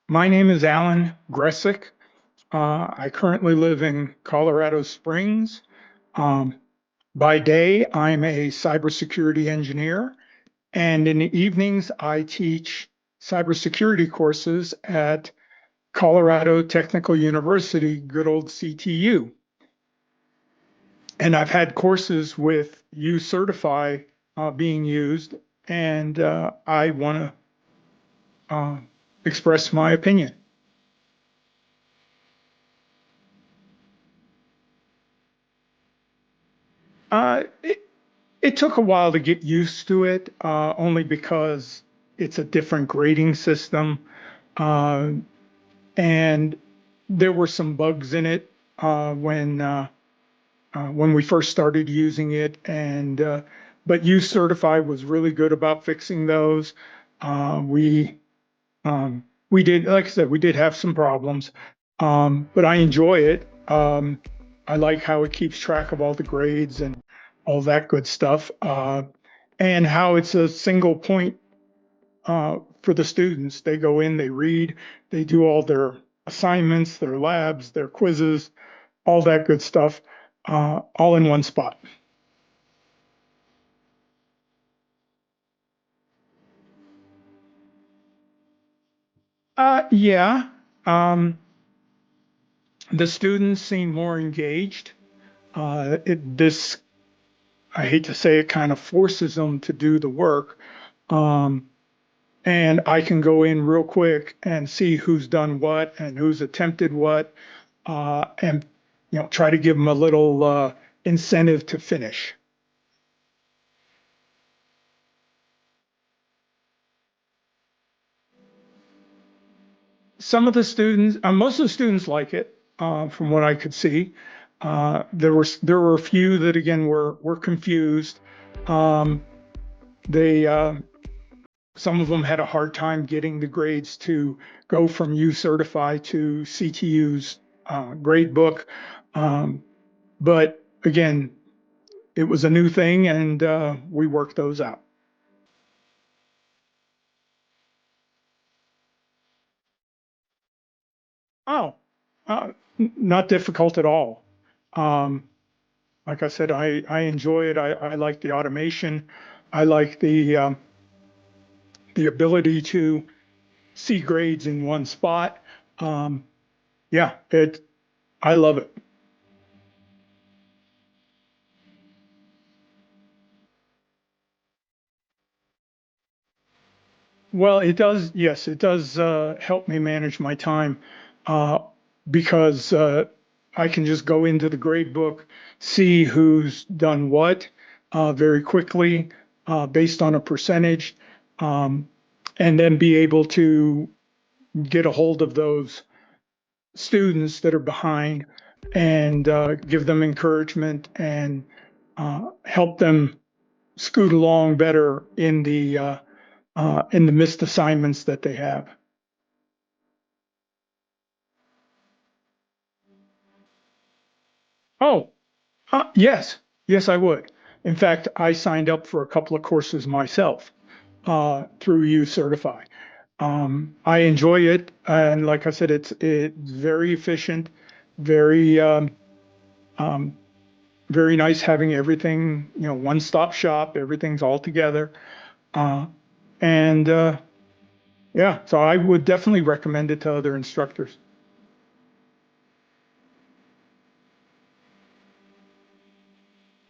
My name is Allen Gresick. I currently live in Colorado Springs. Um, by day, I'm a cybersecurity engineer, and in the evenings, I teach cybersecurity courses at Colorado Technical University, good old CTU. And I've had courses with uCertify being used, and I want to express my opinion. It took a while to get used to it, only because it's a different grading system. Uh, and there were some bugs in it when we first started using it. But uCertify was really good about fixing those. Uh, we we did, like I said, we did have some problems, but I enjoy it. I like how it keeps track of all the grades and all that good stuff, and how it's a single point for the students. They go in, they read, they do all their assignments, their labs, their quizzes, all that good stuff, all in one spot. Yeah, um, the students seem more engaged. This I hate to say it, kind of forces them to do the work. Um, and I can go in real quick and see who's done what and who's attempted what, and try to give them a little incentive to finish. Some of the students, most of the students like it, from what I could see. There were a few that again were confused. Um, they Some of them had a hard time getting the grades to go from uCertify to CTU's grade book. Um, but again, it was a new thing and we worked those out. Oh, not difficult at all. Um, like I said, I enjoy it. I like the automation. I like the ability to see grades in one spot. Um, yeah, I love it. Well, it does. Yes, it does help me manage my time uh, because I can just go into the grade book, see who's done what very quickly based on a percentage, um, and then be able to get a hold of those students that are behind and give them encouragement and help them scoot along better in the missed assignments that they have. Oh, yes, yes, I would. In fact, I signed up for a couple of courses myself through uCertify. I enjoy it, and like I said, it's very efficient, very um, very nice having everything, one-stop shop. Everything's all together, uh, and yeah, so I would definitely recommend it to other instructors.